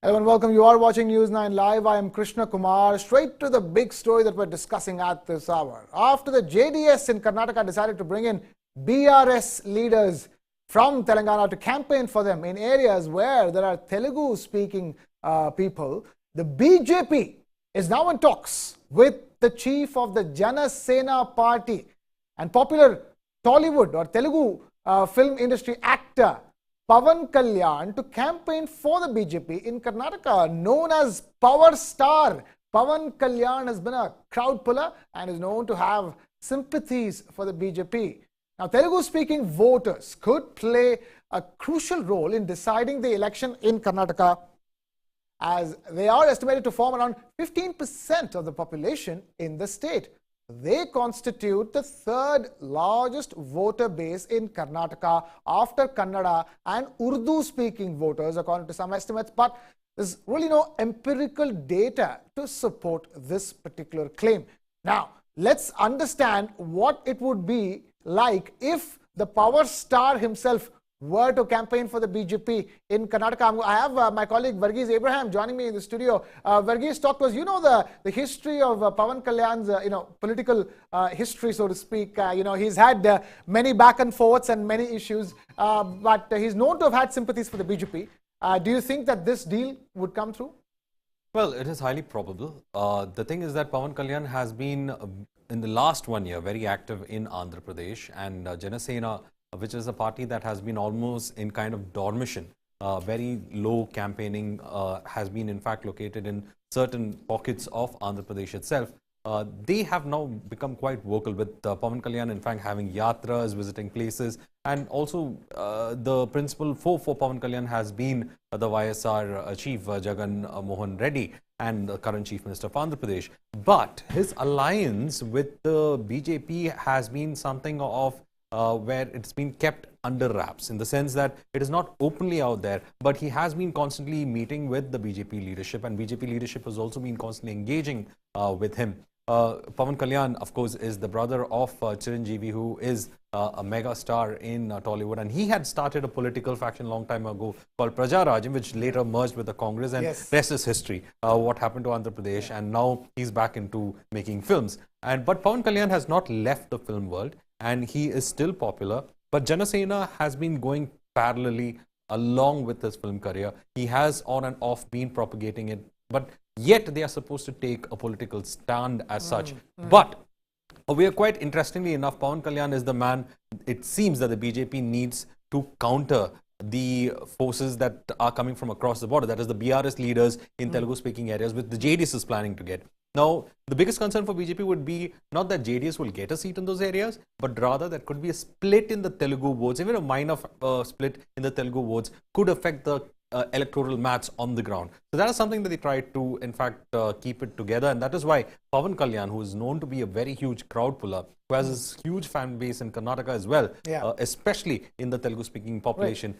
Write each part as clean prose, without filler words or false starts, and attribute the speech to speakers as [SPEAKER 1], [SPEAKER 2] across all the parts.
[SPEAKER 1] Hello and welcome. You are watching News 9 Live. I am Krishna Kumar. Straight to the big story that we're discussing at this hour. After the JDS in Karnataka decided to bring in BRS leaders from Telangana to campaign for them in areas where there are Telugu-speaking people, the BJP is now in talks with the chief of the Jana Sena party and popular Tollywood or Telugu film industry actor Pawan Kalyan to campaign for the BJP in Karnataka. Known as Power Star, Pawan Kalyan has been a crowd puller and is known to have sympathies for the BJP. Now, Telugu-speaking voters could play a crucial role in deciding the election in Karnataka, as they are estimated to form around 15% of the population in the state. They constitute the third largest voter base in Karnataka after Kannada and Urdu-speaking voters, according to some estimates. But there's really no empirical data to support this particular claim. Now, let's understand what it would be like if the power star himself were to campaign for the BJP in Karnataka. I have my colleague Varghese Abraham joining me in the studio. Varghese, talk to us. You know the history of Pawan Kalyan's political history, so to speak. He's had many back and forths and many issues, but he's known to have had sympathies for the BJP. Do you think that this deal would come through?
[SPEAKER 2] Well, it is highly probable. The thing is that Pawan Kalyan has been, in the last 1 year, very active in Andhra Pradesh, and Jana Sena, which is a party that has been almost in kind of dormition, very low campaigning, has been in fact located in certain pockets of Andhra Pradesh itself. They have now become quite vocal, with Pawan Kalyan in fact having yatras, visiting places, and also the principal foe for Pawan Kalyan has been the YSR chief Jagan Mohan Reddy and the current chief minister of Andhra Pradesh. But his alliance with the BJP has been something of where it's been kept under wraps, in the sense that it is not openly out there, but he has been constantly meeting with the BJP leadership, and BJP leadership has also been constantly engaging with him. Pawan Kalyan, of course, is the brother of Chiranjeevi, who is a mega star in Tollywood, and he had started a political faction a long time ago called Prajarajam, which later merged with the Congress, and rest is history. What happened to Andhra Pradesh, and now he's back into making films. But Pawan Kalyan has not left the film world, and he is still popular. But Jana Sena has been going parallelly along with his film career. He has on and off been propagating it, but yet they are supposed to take a political stand as such. But we are quite interestingly enough, Pawan Kalyan is the man, it seems, that the BJP needs to counter the forces that are coming from across the border, that is the BRS leaders in Telugu-speaking areas, which the JDS is planning to get. Now, the biggest concern for BJP would be not that JDS will get a seat in those areas, but rather that could be a split in the Telugu votes. Even a minor split in the Telugu votes could affect the electoral maths on the ground. So that is something that they try to, in fact, keep it together. And that is why Pawan Kalyan, who is known to be a very huge crowd puller, who has this huge fan base in Karnataka as well, especially in the Telugu-speaking population,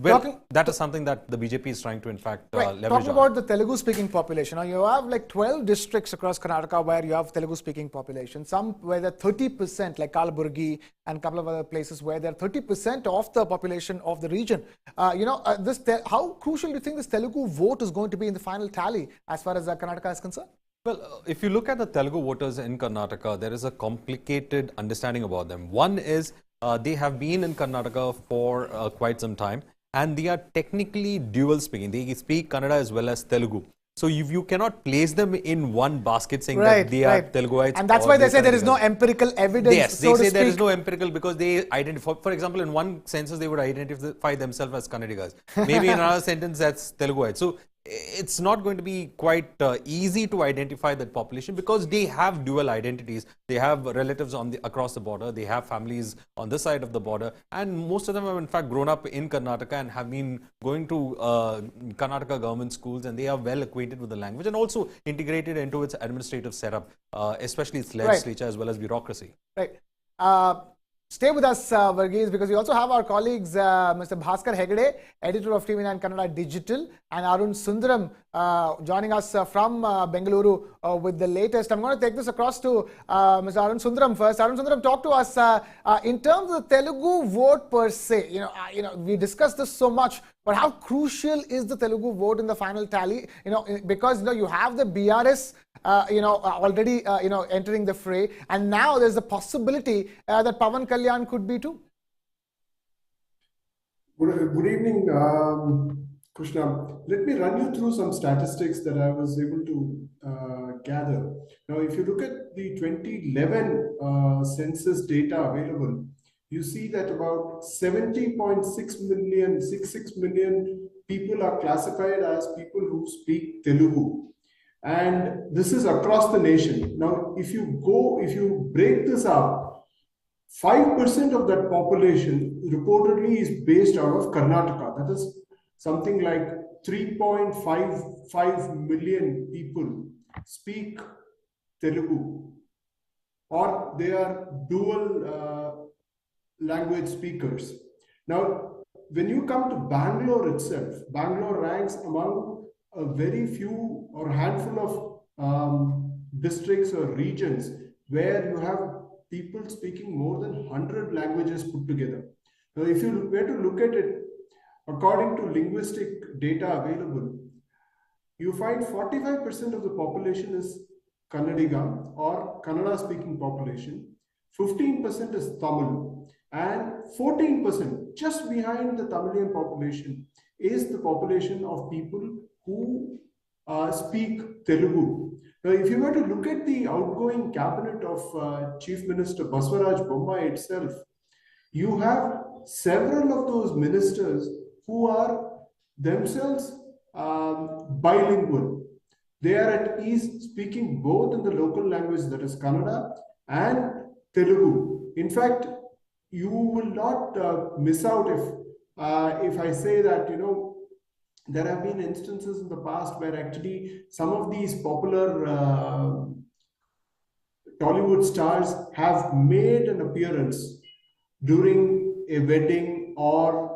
[SPEAKER 2] well, that is something that the BJP is trying to, in fact, leverage
[SPEAKER 1] Talking about the Telugu-speaking population, now you have like 12 districts across Karnataka where you have Telugu-speaking population. Some where they're 30%, like Kalaburgi and a couple of other places where they're 30% of the population of the region. How crucial do you think this Telugu vote is going to be in the final tally as far as Karnataka is concerned?
[SPEAKER 2] Well, if you look at the Telugu voters in Karnataka, there is a complicated understanding about them. One is they have been in Karnataka for quite some time, and they are technically dual speaking. They speak Kannada as well as Telugu. So you cannot place them in one basket saying that they are Teluguites.
[SPEAKER 1] And that's why they say there is no empirical evidence.
[SPEAKER 2] Yes, they say there is no empirical because they identify, for example, in one census they would identify themselves as Kannadigas. Maybe in another sentence that's Teluguites. So it's not going to be quite easy to identify that population because they have dual identities. They have relatives across the border. They have families on this side of the border, and most of them have in fact grown up in Karnataka and have been going to Karnataka government schools, and they are well acquainted with the language and also integrated into its administrative setup, especially its legislature as well as bureaucracy.
[SPEAKER 1] Right. Stay with us, Varghese, because we also have our colleagues, Mr. Bhaskar Hegde, editor of TV9 Kannada Digital, and Arun Sundaram, joining us from Bengaluru with the latest. I'm going to take this across to Mr. Arun Sundaram first. Arun Sundaram, talk to us in terms of the Telugu vote per se. We discussed this so much, but how crucial is the Telugu vote in the final tally? Because you have the BRS already entering the fray, and now there's a possibility that Pawan Kalyan could be too.
[SPEAKER 3] Good evening, Krishna. Let me run you through some statistics that I was able to gather. Now, if you look at the 2011 census data available, you see that about 70.6 million, 66 million people are classified as people who speak Telugu. And this is across the nation. Now, if you break this up, 5% of that population reportedly is based out of Karnataka. That is something like 3.55 million people speak Telugu, or they are dual language speakers. Now, when you come to Bangalore itself, Bangalore ranks among a very few or handful of districts or regions where you have people speaking more than 100 languages put together. Now, if you were to look at it, according to linguistic data available, you find 45% of the population is Kannadiga or Kannada speaking population, 15% is Tamil, and 14%, just behind the Tamilian population, is the population of people who speak Telugu. Now, if you were to look at the outgoing cabinet of Chief Minister Baswaraj Bommai itself, you have several of those ministers who are themselves bilingual. They are at ease speaking both in the local language, that is Kannada and Telugu. In fact, you will not miss out if I say that, there have been instances in the past where actually some of these popular Tollywood stars have made an appearance during a wedding or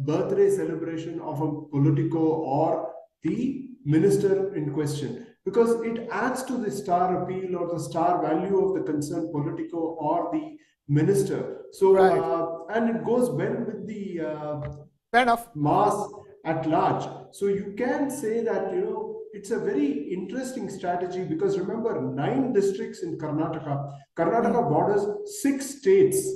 [SPEAKER 3] birthday celebration of a politico or the minister in question, because it adds to the star appeal or the star value of the concerned politico or the minister. So, right. And it goes well with the
[SPEAKER 1] fair enough
[SPEAKER 3] mass at large. So you can say that, it's a very interesting strategy, because remember, 9 districts in Karnataka. Karnataka borders 6 states.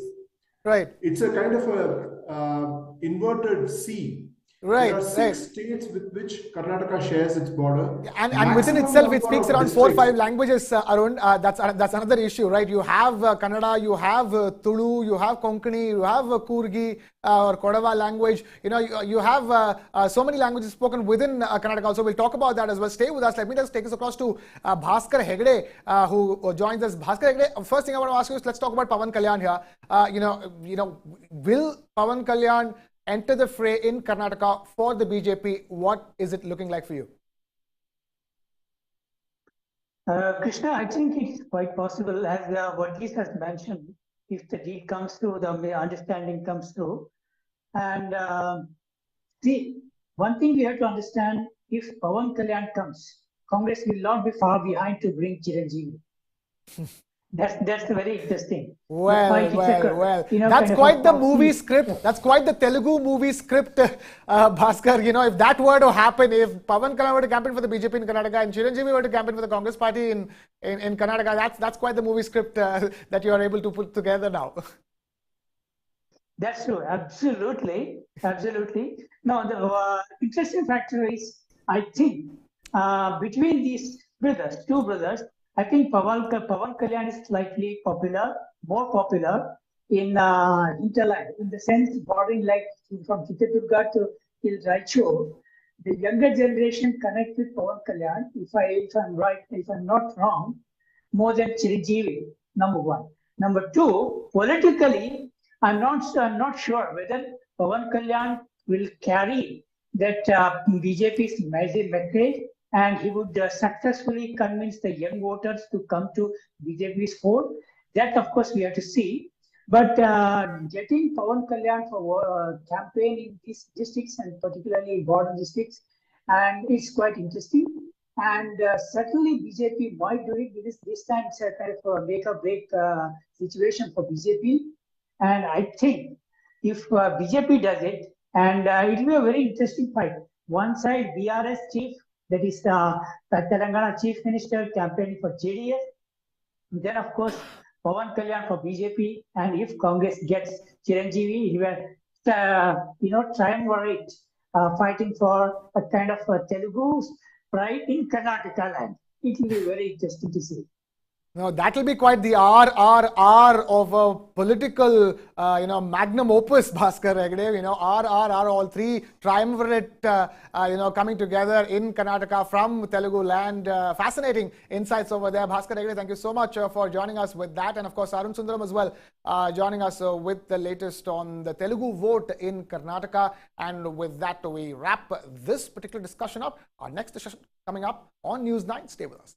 [SPEAKER 1] Right.
[SPEAKER 3] It's a kind of a inverted C.
[SPEAKER 1] Right.
[SPEAKER 3] There are 6 states with which Karnataka shares its border.
[SPEAKER 1] And within itself, it speaks around 4 or 5 languages, Arun. That's another issue, right? You have Kannada, you have Tulu, you have Konkani, you have Kurgi or Kodava language. You have so many languages spoken within Karnataka also. We'll talk about that as well. Stay with us. Let me just take us across to Bhaskar Hegde, who joins us. Bhaskar Hegde, first thing I want to ask you is, let's talk about Pawan Kalyan here. Will Pawan Kalyan enter the fray in Karnataka for the BJP? What is it looking like for you?
[SPEAKER 4] Krishna, I think it's quite possible, as Varghese has mentioned, if the deal comes through, the understanding comes through. And see, one thing we have to understand, if Pawan Kalyan comes, Congress will not be far behind to bring Chiranjeevi. That's very interesting.
[SPEAKER 1] Well. That's quite the movie script. That's quite the Telugu movie script, Bhaskar. If that were to happen, if Pawan Kalyan were to campaign for the BJP in Karnataka and Chiranjeevi were to campaign for the Congress party in Karnataka, that's quite the movie script that you are able to put together now.
[SPEAKER 4] That's true. Absolutely. Now, the interesting factor is, I think, between these two brothers, I think Pawan Kalyan is slightly more popular in hinterland, in the sense bordering like from Chitradurga to till Raichur. The younger generation connect with Pawan Kalyan, if I'm right, if I'm not wrong, more than Chiranjeevi, number one. Number two, politically, I'm not sure whether Pawan Kalyan will carry that BJP's message, and he would successfully convince the young voters to come to BJP's fold. That, of course, we have to see. But getting Pawan Kalyan for campaign in these districts, and particularly in border districts, and it's quite interesting. And certainly BJP might do it because this time it's a kind of a make or break situation for BJP. And I think if BJP does it, and it will be a very interesting fight. One side, BRS chief, that is the Telangana chief minister campaigning for JDS. Then, of course, Pawan Kalyan for BJP. And if Congress gets Chiranjeevi, he will, triumvirate, fighting for a kind of Telugu pride in Karnataka land. It will be very interesting to see.
[SPEAKER 1] No, that will be quite the RRR of a political, magnum opus, Bhaskar Hegde. RRR, all three triumvirate, coming together in Karnataka from Telugu land. Fascinating insights over there. Bhaskar Hegde, thank you so much for joining us with that. And of course, Arun Sundaram as well, joining us with the latest on the Telugu vote in Karnataka. And with that, we wrap this particular discussion up. Our next discussion coming up on News 9. Stay with us.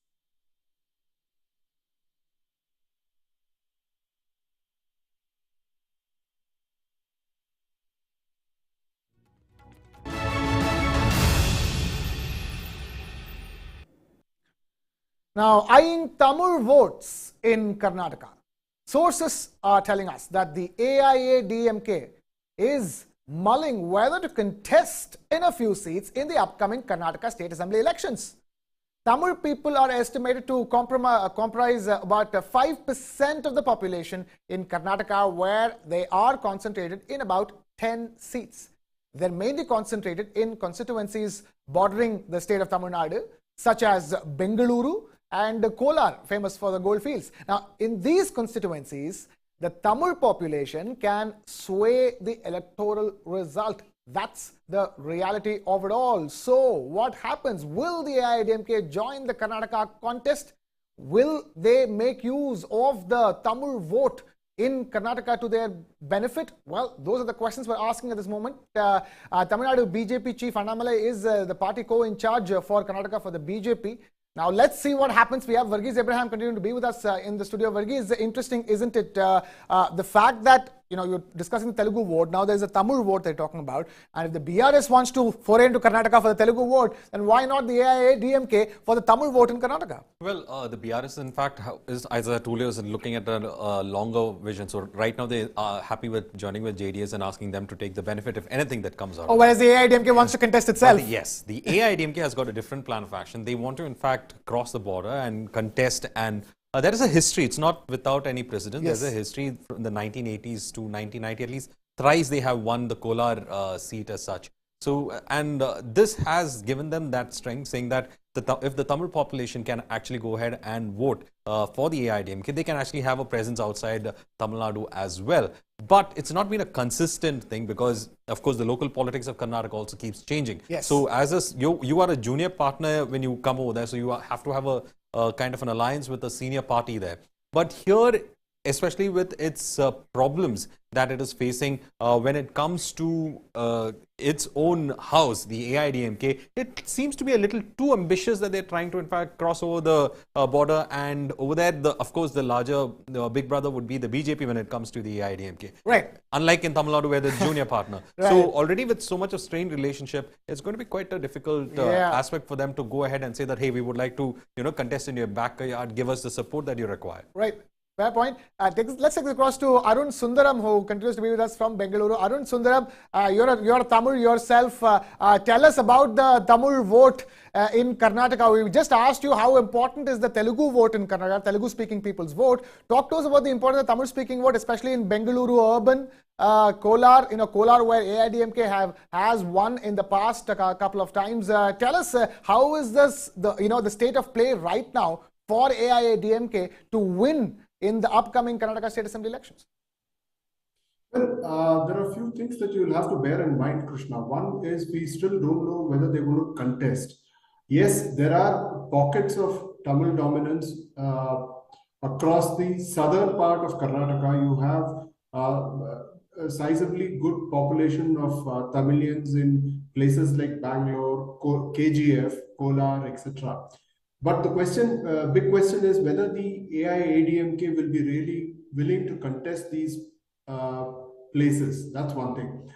[SPEAKER 1] Now, eyeing Tamil votes in Karnataka, sources are telling us that the AIADMK is mulling whether to contest in a few seats in the upcoming Karnataka State Assembly elections. Tamil people are estimated to comprise about 5% of the population in Karnataka, where they are concentrated in about 10 seats. They're mainly concentrated in constituencies bordering the state of Tamil Nadu, such as Bengaluru and Kolar, famous for the gold fields. Now, in these constituencies, the Tamil population can sway the electoral result. That's the reality of it all. So, what happens? Will the AIADMK join the Karnataka contest? Will they make use of the Tamil vote in Karnataka to their benefit? Well, those are the questions we're asking at this moment. Tamil Nadu BJP chief Annamalai is the party co-in charge for Karnataka for the BJP. Now, let's see what happens. We have Varghese Abraham continuing to be with us in the studio. Varghese, interesting, isn't it? The fact that, you're discussing the Telugu vote. Now, there's a Tamil vote they're talking about. And if the BRS wants to foray into Karnataka for the Telugu vote, then why not the AIADMK for the Tamil vote in Karnataka?
[SPEAKER 2] Well, the BRS, in fact, is, as I told you, is looking at a longer vision. So, right now, they are happy with joining with JDS and asking them to take the benefit, if anything, that comes out.
[SPEAKER 1] Oh, whereas the AIADMK wants to contest itself.
[SPEAKER 2] Yes, the AIADMK has got a different plan of action. They want to, in fact, cross the border and contest, and there is a history. It's not without any precedent.
[SPEAKER 1] Yes.
[SPEAKER 2] There's a history from the 1980s to 1990, at least thrice they have won the Kolar seat as such. So, and this has given them that strength, saying that if the Tamil population can actually go ahead and vote for the AIADMK, they can actually have a presence outside Tamil Nadu as well. But it's not been a consistent thing because, of course, the local politics of Karnataka also keeps changing.
[SPEAKER 1] Yes.
[SPEAKER 2] So, you are a junior partner when you come over there, so you have to have a kind of an alliance with a senior party there. But here, especially with its problems that it is facing when it comes to its own house, the AIADMK, it seems to be a little too ambitious that they're trying to, in fact, cross over the border. And over there, of course, the big brother would be the BJP when it comes to the AIADMK.
[SPEAKER 1] Right.
[SPEAKER 2] Unlike in Tamil Nadu, where the junior partner.
[SPEAKER 1] Right.
[SPEAKER 2] So already with so much of strained relationship, it's going to be quite a difficult aspect for them to go ahead and say that, hey, we would like to, contest in your backyard, give us the support that you require.
[SPEAKER 1] Right. Fair point. Let's take this across to Arun Sundaram, who continues to be with us from Bengaluru. Arun Sundaram, you're a Tamil yourself. Tell us about the Tamil vote in Karnataka. We just asked you how important is the Telugu vote in Karnataka, Telugu-speaking people's vote. Talk to us about the importance of the Tamil-speaking vote, especially in Bengaluru urban, Kolar, Kolar, where AIADMK has won in the past a couple of times. Tell us how is this the state of play right now for AIADMK to win in the upcoming Karnataka State Assembly elections?
[SPEAKER 3] Well, there are a few things that you will have to bear in mind, Krishna. One is we still don't know whether they're going to contest. Yes, there are pockets of Tamil dominance across the southern part of Karnataka. You have a sizably good population of Tamilians in places like Bangalore, KGF, Kolar, etc. But the big question is whether the AIADMK will be really willing to contest these places. That's one thing.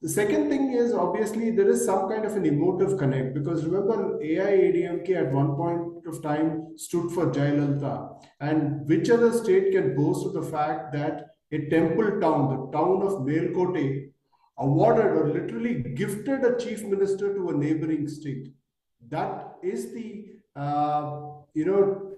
[SPEAKER 3] The second thing is obviously there is some kind of an emotive connect, because remember AIADMK at one point of time stood for Jayalalitha, and which other state can boast of the fact that a temple town, the town of Melkote, awarded or literally gifted a chief minister to a neighboring state. That is the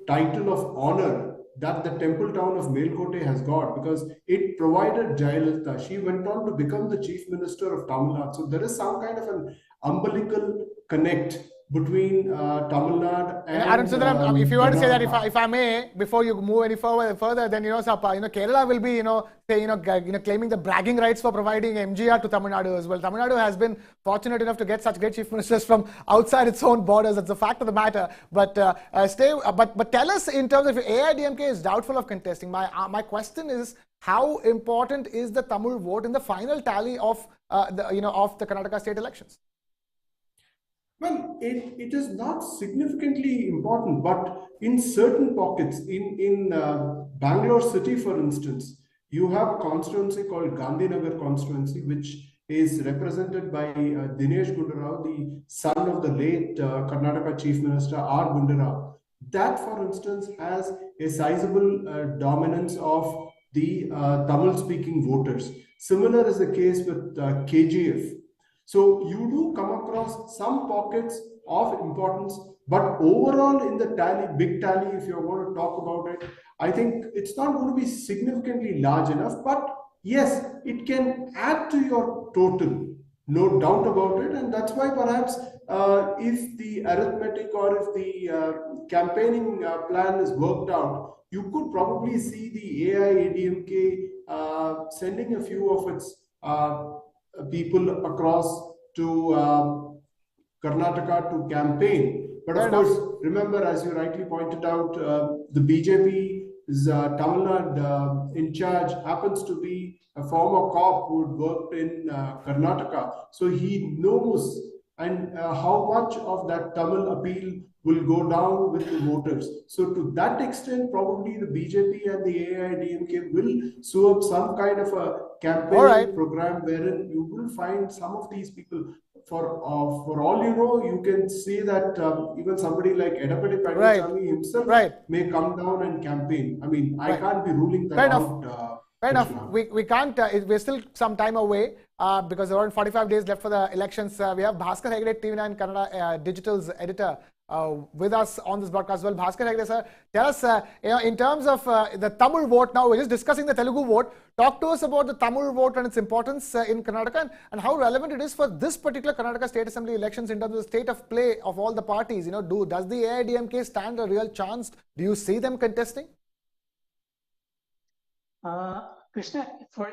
[SPEAKER 3] title of honor that the temple town of Melkote has got, because it provided Jayalalitha. She went on to become the chief minister of Tamil Nadu. So there is some kind of an umbilical connect between Tamil Nadu and
[SPEAKER 1] Arun Sundaram, if you want to say that,
[SPEAKER 3] Karnataka.
[SPEAKER 1] if I may, before you move any further, then Kerala will be claiming the bragging rights for providing MGR to Tamil Nadu as well. Tamil Nadu has been fortunate enough to get such great chief ministers from outside its own borders. That's the fact of the matter. But but tell us, in terms of AIDMK is doubtful of contesting. My question is, how important is the Tamil vote in the final tally of the Karnataka state elections?
[SPEAKER 3] Well, it is not significantly important, but in certain pockets, in Bangalore city, for instance, you have a constituency called Gandhinagar constituency, which is represented by Dinesh Gundurao, the son of the late Karnataka Chief Minister R. Gundurao. That, for instance, has a sizable dominance of the Tamil-speaking voters. Similar is the case with KGF. So you do come across some pockets of importance, but overall in the tally, big tally, if you're going to talk about it, I think it's not going to be significantly large enough, but yes, it can add to your total, no doubt about it. And that's why perhaps if the arithmetic or if the campaigning plan is worked out, you could probably see the AIADMK sending a few of its people across to Karnataka to campaign. But of course, remember, as you rightly pointed out, the BJP's Tamil Nadu in charge happens to be a former cop who had worked in Karnataka. So he knows and how much of that Tamil appeal will go down with the voters. So to that extent, probably the BJP and the AIADMK will sew up some kind of a campaign program wherein you will find some of these people. For all you know, you can see that even somebody like Edapati Padichami himself may come down and campaign. I mean, I can't be ruling that out.
[SPEAKER 1] Fair enough. We can't, we're still some time away because there are around 45 days left for the elections. We have Bhaskar Hegde, TV9 Kannada Digital's editor, with us on this broadcast as well. Bhaskar Hegde, sir, tell us, in terms of the Tamil vote, now we're just discussing the Telugu vote. Talk to us about the Tamil vote and its importance in Karnataka, and how relevant it is for this particular Karnataka State Assembly elections in terms of the state of play of all the parties. Does the AIADMK stand a real chance? Do you see them contesting?
[SPEAKER 4] Krishna,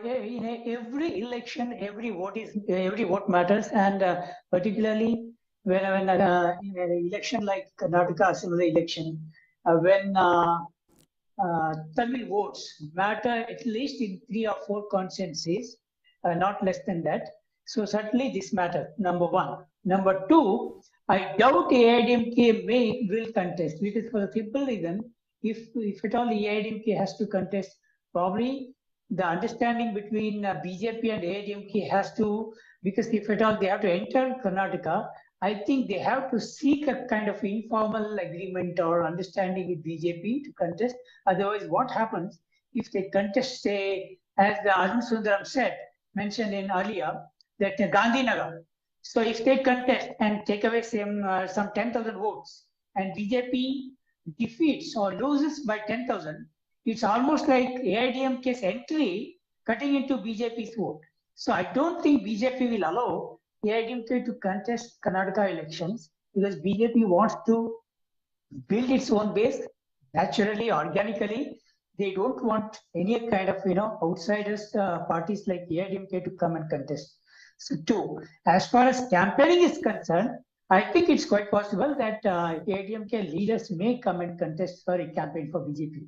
[SPEAKER 4] in every election, every vote matters, and particularly when in an election like Karnataka Assembly election, when Tamil votes matter at least in 3 or 4 constituencies, not less than that. So certainly this matters. Number one. Number two, I doubt AIADMK will contest, because for the simple reason, if at all AIADMK has to contest, probably the understanding between BJP and AIADMK has to, because if at all they have to enter Karnataka, I think they have to seek a kind of informal agreement or understanding with BJP to contest. Otherwise, what happens if they contest, say, as the Arun Sundaram mentioned in earlier, that Gandhinagar. So if they contest and take away some 10,000 votes, and BJP defeats or loses by 10,000, it's almost like AIADMK's entry cutting into BJP's vote. So I don't think BJP will allow AIADMK to contest Karnataka elections, because BJP wants to build its own base naturally, organically. They don't want any kind of outsiders, parties like AIADMK to come and contest. So two, as far as campaigning is concerned, I think it's quite possible that AIADMK leaders may come and contest for a campaign for BJP.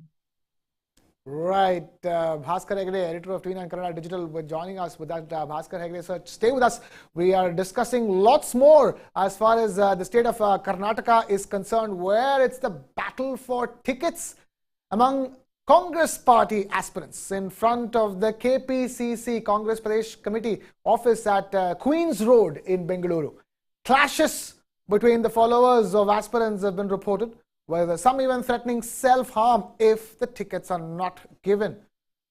[SPEAKER 1] Right. Bhaskar Hegde, editor of TV9 Kannada Digital, were joining us with that. Bhaskar Hegde, sir, stay with us. We are discussing lots more as far as the state of Karnataka is concerned, where it's the battle for tickets among Congress party aspirants in front of the KPCC Congress Pradesh Committee office at Queen's Road in Bengaluru. Clashes between the followers of aspirants have been reported, with some even threatening self-harm if the tickets are not given.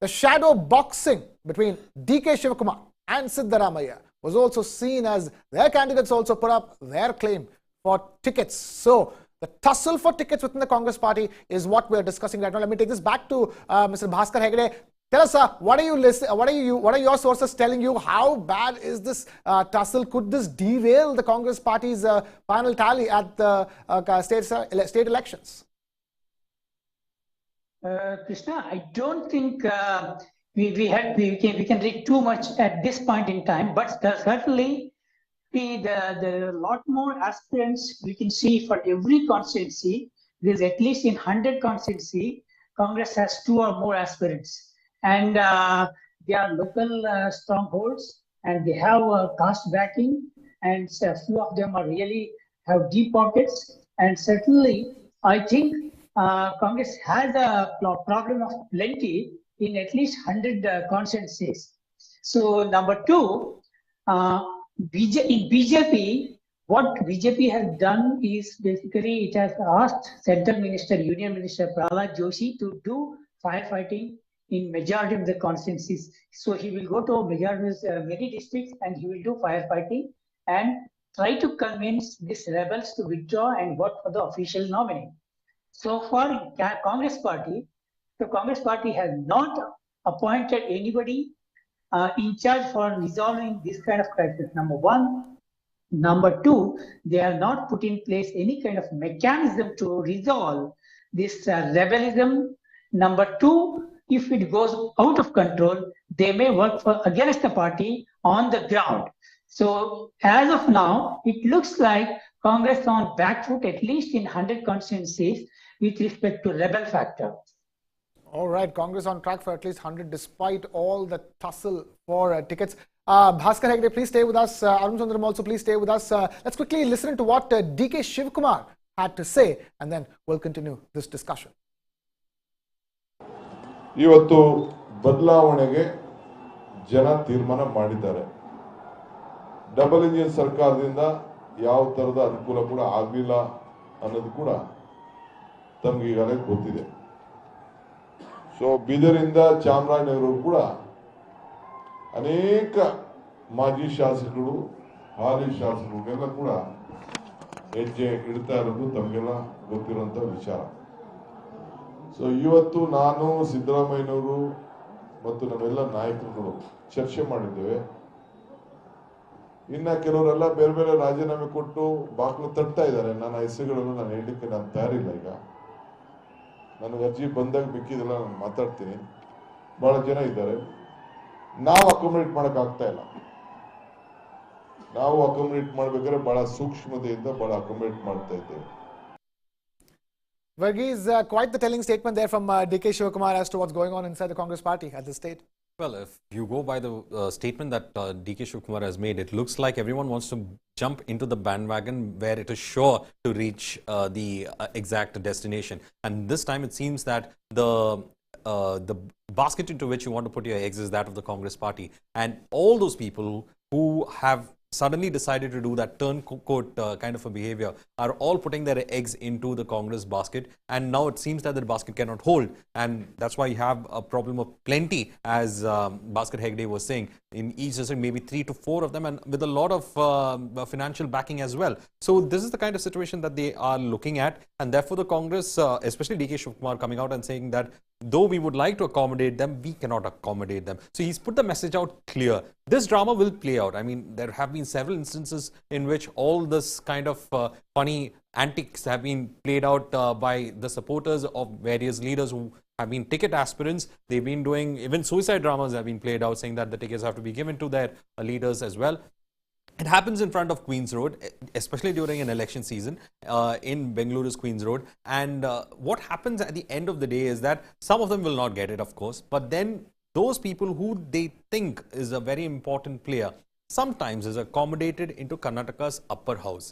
[SPEAKER 1] The shadow boxing between DK Shivakumar and Siddaramaiah was also seen as their candidates also put up their claim for tickets. So the tussle for tickets within the Congress party is what we are discussing right now. Let me take this back to Mr. Bhaskar Hegde. Tell us, what are your sources telling you? How bad is this tussle? Could this derail the Congress party's final tally at the state elections?
[SPEAKER 4] Krishna, I don't think we can read too much at this point in time, but certainly there are a lot more aspirants we can see for every constituency. There's at least in 100 constituency, Congress has 2 or more aspirants, and they are local strongholds, and they have caste backing, and a few of them are really have deep pockets, and certainly I think Congress has a problem of plenty in at least 100 constituencies. So number 2, in BJP, what BJP has done is basically it has asked Central Minister, Union Minister Prahlad Joshi to do firefighting in majority of the constituencies. So he will go to many districts and he will do firefighting and try to convince these rebels to withdraw and vote for the official nominee. So for Congress party, the Congress party has not appointed anybody in charge for resolving this kind of crisis, number 1. Number 2, they have not put in place any kind of mechanism to resolve this rebellism. Number 2, if it goes out of control, they may work against the party on the ground. So as of now, it looks like Congress on back foot at least in 100 constituencies with respect to rebel factor.
[SPEAKER 1] All right, Congress on track for at least 100 despite all the tussle for tickets. Bhaskar Hegde, please stay with us. Arun Sundaram also, please stay with us. Let's quickly listen to what DK Shivakumar had to say, and then we'll continue this discussion.
[SPEAKER 5] ಇವತ್ತು ಬದಲಾವಣೆಗೆ ಜನ ತೀರ್ಮಾನ ಮಾಡಿದ್ದಾರೆ. Double engine ಸರ್ಕಾರದಿಂದ ಯಾವ ತರದ ಅನುಕೂಲ ಕೂಡ ಆಗಲಿಲ್ಲ ಅನ್ನೋದು ಕೂಡ ತಮಗೆ ಈಗಾಗಲೇ ಗೊತ್ತಿದೆ. ಸೊ ಬೀದರಿಂದ ಚಾಮರಾಜನಗರ ಕೂಡ ಅನೇಕ ಮಾಜಿ ಶಾಸಕರು ಹಾಲಿ ಶಾಸಕರಿಗೆಲ್ಲ ಕೂಡ ಹೆಜ್ಜೆ ಇಡ್ತಾ ಇರೋದು ತಮಗೆಲ್ಲ ಗೊತ್ತಿರುವಂತ ವಿಚಾರ. ಸೊ ಇವತ್ತು ನಾನು ಸಿದ್ದರಾಮಯ್ಯನವರು ಮತ್ತು ನಮ್ಮೆಲ್ಲ ನಾಯಕರುಗಳು ಚರ್ಚೆ ಮಾಡಿದ್ದೇವೆ. ಇನ್ನ ಕೆಲವರೆಲ್ಲ ಬೇರೆ ಬೇರೆ ರಾಜೀನಾಮೆ ಕೊಟ್ಟು ಬಾಕ್ಲು ತಟ್ತಾ ಇದ್ದಾರೆ. ನನ್ನ ಹೆಸರುಗಳನ್ನು ನಾನು ಹೇಳಲಿಕ್ಕೆ ನಾನು ತಯಾರಿಲ್ಲ. ಈಗ ನನಗೆ ಅರ್ಜಿ ಬಂದಾಗ ಮಿಕ್ಕಿದೆಲ್ಲ ನಾನು ಮಾತಾಡ್ತೀನಿ. ಬಹಳ ಜನ ಇದ್ದಾರೆ. ನಾವು ಅಕೊಮಡೇಟ್ ಮಾಡಕ್ ಆಗ್ತಾ ಇಲ್ಲ. ನಾವು ಅಕೊಮಡೇಟ್ ಮಾಡ್ಬೇಕಾದ್ರೆ ಬಹಳ ಸೂಕ್ಷ್ಮತೆಯಿಂದ ಬಹಳ ಅಕೊಮಡೇಟ್ ಮಾಡ್ತಾ ಇದ್ದೇವೆ.
[SPEAKER 1] Varghese, quite the telling statement there from DK Shivakumar as to what's going on inside the Congress party at this state.
[SPEAKER 2] Well, if you go by the statement that DK Shivakumar has made, it looks like everyone wants to jump into the bandwagon where it is sure to reach the exact destination. And this time it seems that the basket into which you want to put your eggs is that of the Congress party. And all those people who have suddenly decided to do that turncoat kind of a behavior are all putting their eggs into the Congress basket, and now it seems that the basket cannot hold, and that's why you have a problem of plenty, as Bhaskar Hegde was saying, in each district maybe 3 to 4 of them, and with a lot of financial backing as well. So this is the kind of situation that they are looking at, and therefore the Congress, especially DK Shivakumar, coming out and saying that though we would like to accommodate them, we cannot accommodate them. So he's put the message out clear. This drama will play out. I mean, there have been several instances in which all this kind of funny antics have been played out by the supporters of various leaders who have been ticket aspirants. They've been doing, even suicide dramas have been played out, saying that the tickets have to be given to their leaders as well. It happens in front of Queen's Road, especially during an election season in Bengaluru's Queen's Road. And what happens at the end of the day is that some of them will not get it, of course, but then those people who they think is a very important player sometimes is accommodated into Karnataka's upper house.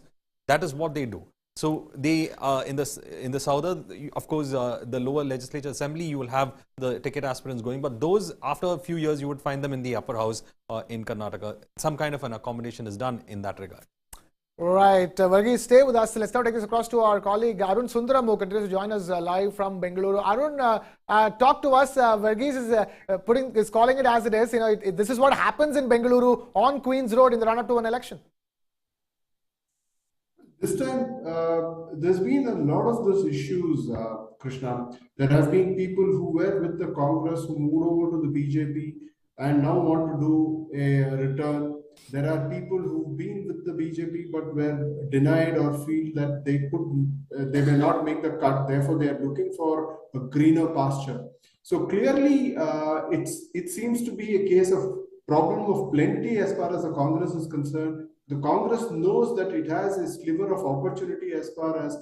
[SPEAKER 2] That is what they do. So they in the southern, of course, the lower legislature assembly, you will have the ticket aspirants going, but those after a few years you would find them in the upper house in Karnataka. Some kind of an accommodation is done in that regard.
[SPEAKER 1] Right, Varghese, stay with us. Let's now take this across to our colleague Arun Sundaram, who continues to join us live from Bengaluru. Arun, talk to us. Varghese is calling it as it is. You know, this is what happens in Bengaluru on Queen's Road in the run-up to an election.
[SPEAKER 3] This time, there's been a lot of those issues, Krishna. There have been people who were with the Congress who moved over to the BJP and now want to do a return. There are people who've been with the BJP but were denied or feel that they may not make the cut. Therefore, they are looking for a greener pasture. So clearly, it seems to be a case of problem of plenty as far as the Congress is concerned. The Congress knows that it has a sliver of opportunity as far as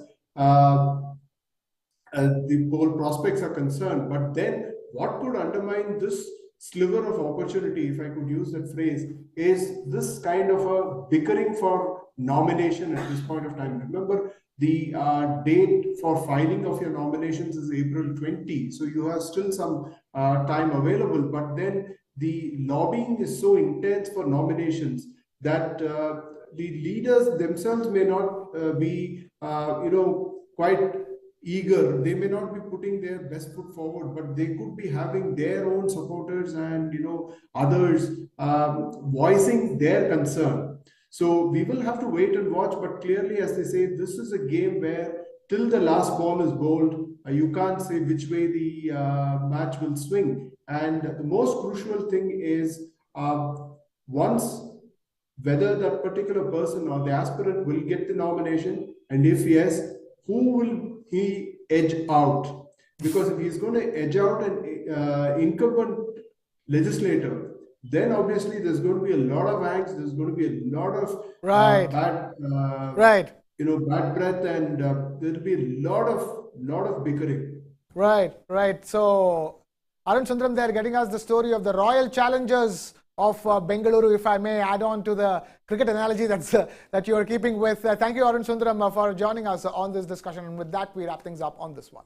[SPEAKER 3] the poll prospects are concerned. But then what could undermine this sliver of opportunity, if I could use that phrase, is this kind of a bickering for nomination at this point of time. Remember, the date for filing of your nominations is April 20. So you have still some time available. But then the lobbying is so intense for nominations that the leaders themselves may not be, quite eager. They may not be putting their best foot forward, but they could be having their own supporters and others voicing their concern. So we will have to wait and watch. But clearly, as they say, this is a game where till the last ball is bowled, you can't say which way the match will swing. And the most crucial thing is once whether that particular person or the aspirant will get the nomination, and if yes, who will he edge out? Because if he's going to edge out an incumbent legislator, then obviously there's going to be a lot of angst, there's going to be a lot of bad breath, and there'll be a lot of bickering.
[SPEAKER 1] Right. So Arun Sundaram, they're getting us the story of the Royal Challengers of Bengaluru, if I may add on to the cricket analogy that you are keeping with. Thank you, Arun Sundaram, for joining us on this discussion. And with that, we wrap things up on this one.